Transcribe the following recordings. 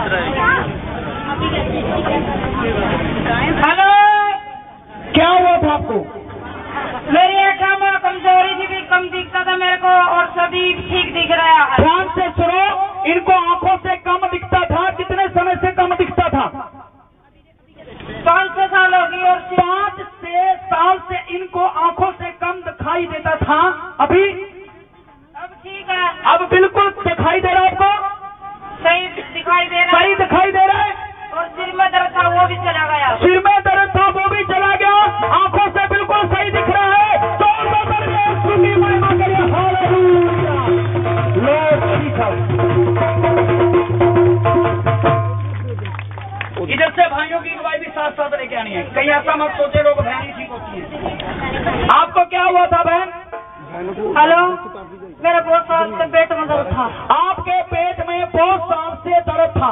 Hello, क्या हुआ था आपको? मेरी आँखों में कमजोरी थी, भी कम दिखता था मेरे को और सभी ठीक दिख रहा है। ध्यान से सुनो, इनको आंखों से कम दिखता था। कितने समय से कम दिखता था? 5-6 साल होगी। और 5-6 साल से इनको आंखों से कम दिखाई देता था। अभी अब ठीक है, अब बिल्कुल दिखाई दे रहा है आपको? सही दिखाई दे रहा है। सही दिखाई दे रहा है। और सिर में दर्द था वो भी चला गया। सिर में दर्द था वो भी चला गया। आंखों से बिल्कुल सही दिख रहा है। तो महिमा करिए, हालेलुया। लो ठीक है। इधर से भाइयों की गवाही भी साथ साथ लेके आनी है। कहीं ऐसा मत सोचे लोग बहन ही ठीक होती है। आपको क्या हुआ था बहन? हेलो, मेरा बहुत साल से पेट में दर्द था। आपके पेट में बहुत साल से दर्द था।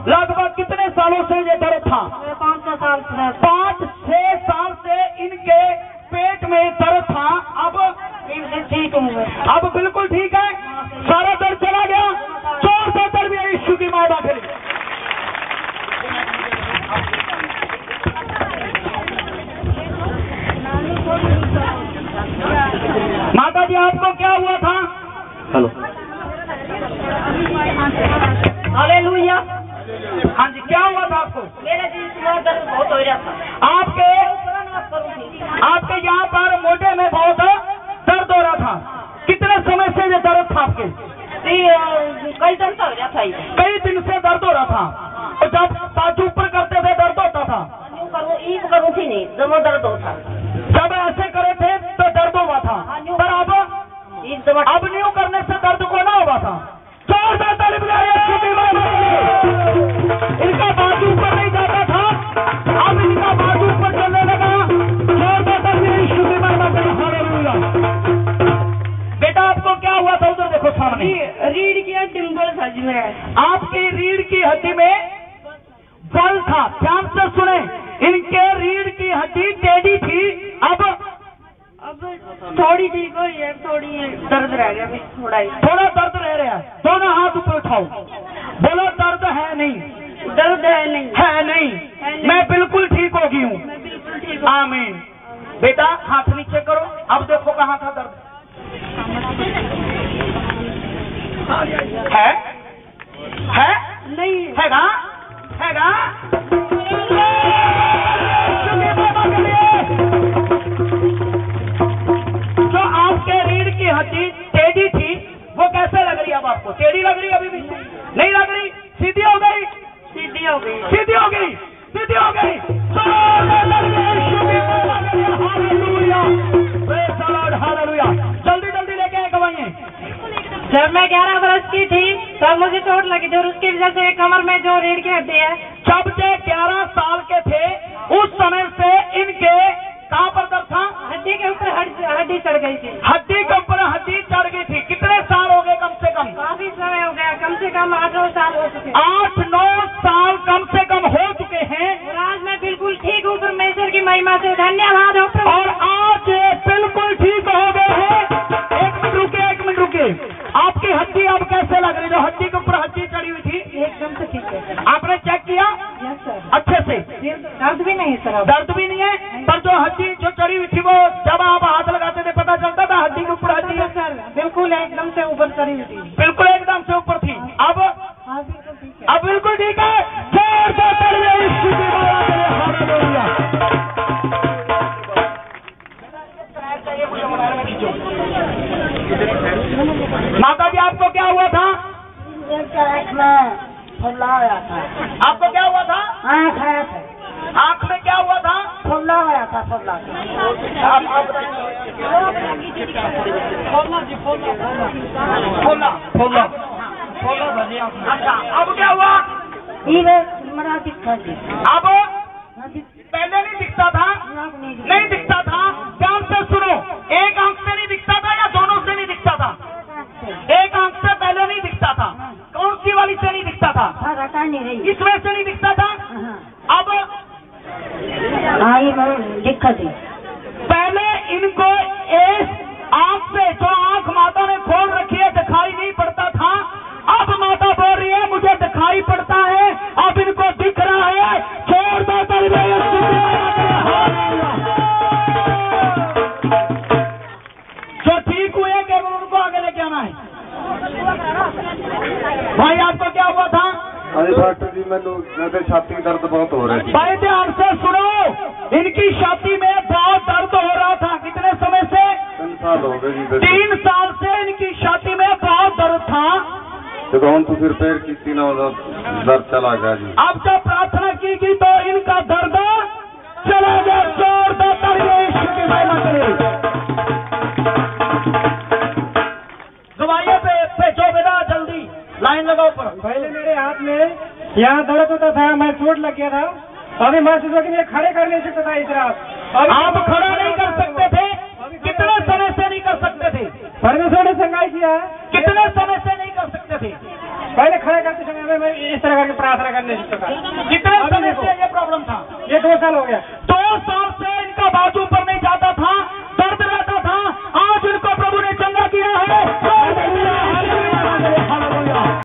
लगभग कितने सालों से ये दर्द था? 5-6 साल से। 5-6 साल से इनके पेट में दर्द था। अब ठीक हूँ, अब बिल्कुल ठीक है। सारा दर्द चला गया। 400 दर्द भी यीशु की महिमा करें। माता जी आपको क्या हुआ था? Hello, hallelujah. हाँ जी, क्या हुआ था आपको? मेरे जी दर्द बहुत हो रहा था। आपके यहाँ पर मोटे में बहुत दर्द हो रहा था। कितने समय से ये दर्द था आपके? कई दिन से हो रहा था। कई दिन से दर्द हो रहा था। और जब बाजू ऊपर करते थे दर्द होता था? ईद करूँ थी नहीं, जब दर्द होता। जब ऐसे करे थे तो दर्द हुआ था। पर अब न्यू करने से दर्द को ना हुआ था। इनका बाजू ऊपर नहीं जाता था, अब इनका बाजू ऊपर चलने लगा। बेटा आपको क्या हुआ था? उधर देखो सामने। रीढ़ की हड्डी में बल था जी मेरा। आपकी रीढ़ की हड्डी में बल था। ध्यान से सुने, इनके रीढ़ की हड्डी टेढ़ी थी। अब थोड़ी ठीक हो है, थोड़ी दर्द रह गया, थोड़ा दर्द रह रहा है। दोनों हाथ ऊपर उठाओ, बोलो दर्द है नहीं? दर्द है नहीं, है नहीं। मैं बिल्कुल ठीक हो गई हूँ। आमीन। बेटा हाथ नीचे करो। अब देखो कहाँ था दर्द? है नहीं हैगा हैगा। जो आपके रीढ़ की हड्डी टेढ़ी थी वो कैसे लग रही है अब आपको? टेढ़ी लग रही है? अभी भी नहीं लग रही? सीधी हो गई? सीधी हो गई, सीधी हो गई, सीधी हो गई। हालेलुया। जल्दी जल्दी लेके आए गवाइए। जब मैं 11 वर्ष की थी तब मुझे चोट लगी थी और उसकी वजह से कमर में जो रीढ़ की हड्डी है। जब से 11 साल के थे उस समय से इनके कहाँ पर दर्द था? हड्डी के ऊपर हड्डी चढ़ गई थी। हड्डी के ऊपर हड्डी चढ़ गई थी। कितने साल हो गए? कम से कम काफी समय हो गया, कम से कम 8-9 साल हो चुके। 8-9 साल कम से कम हो चुके हैं। और आज मैं बिल्कुल ठीक हूँ परमेश्वर की महिमा से। धन्यवाद हो प्रभु। और आज बिल्कुल ठीक हो गए हैं। एक मिनट रुके। आपकी हड्डी अब कैसे लग रही? जो हड्डी के ऊपर हड्डी चढ़ी हुई थी एकदम से ठीक है। आपने चेक किया? Yes sir. अच्छे से? दर्द भी नहीं सर। दर्द भी नहीं है। पर जो हड्डी जो चढ़ी हुई थी वो जब आप हाथ लगाते थे पता चलता था हड्डी के ऊपर हड्डी है? सर बिल्कुल एकदम से ऊपर चढ़ी हुई थी। बिल्कुल एकदम से ऊपर थी। अब बिल्कुल ठीक है। अब बिल्कुल ठीक है। माता जी आपको क्या हुआ था? फुल्ला होया था। आपको क्या हुआ था? आँख में क्या हुआ था? फुल्ला होया था। फुल्ला अच्छा, अब क्या हुआ? मरा दिखा जी। अब पहले नहीं दिखता था? नहीं दिखता था। ध्यान से सुनो, एक आंख से नहीं दिखता था या दोनों से नहीं दिखता था? एक आंख से पहले नहीं दिखता था। कौन सी वाली से नहीं दिखता था? नहीं रही, इसमें से नहीं दिखता था। अब दिक्कत है। पहले इनको एक आंख से जो आंख माता ने खोल रखी है दिखाई नहीं पड़ता था। अब माता बोल रही है मुझे दिखाई पड़ता है। ਹਾਂਜੀ डॉक्टर जी मैंने मेरे छाती में दर्द बहुत हो रहा है। भाई ध्यान से सुनो, इनकी छाती में बहुत दर्द हो रहा था। कितने समय से? 3 साल हो गए जी। 3 साल से इनकी छाती में बहुत दर्द था। जब हम तो फिर पैर की तीनों दर्द चला गया जी। अब जब प्रार्थना की तो इनका दर्द चला गया। जोरदार तालियां ईश्वर की महिमा के लिए। दवाइयों पे जो बेटा जल्दी लाइन लगाओ पर। पहले मेरे हाथ में यहाँ दर्द होता था, मैं चोट लग गया था। अभी महसूस हो कि मैं खड़े कर नहीं सकता था इस रात। आप खड़ा नहीं कर सकते थे। कितने समय से नहीं कर सकते थे? परमेश्वर ने संगाई किया। कितने समय से नहीं कर सकते थे? पहले खड़े करते समय में मैं इस तरह करके प्रार्थना करने सकता था। कितने समय से ये प्रॉब्लम था? ये 2 साल हो गया।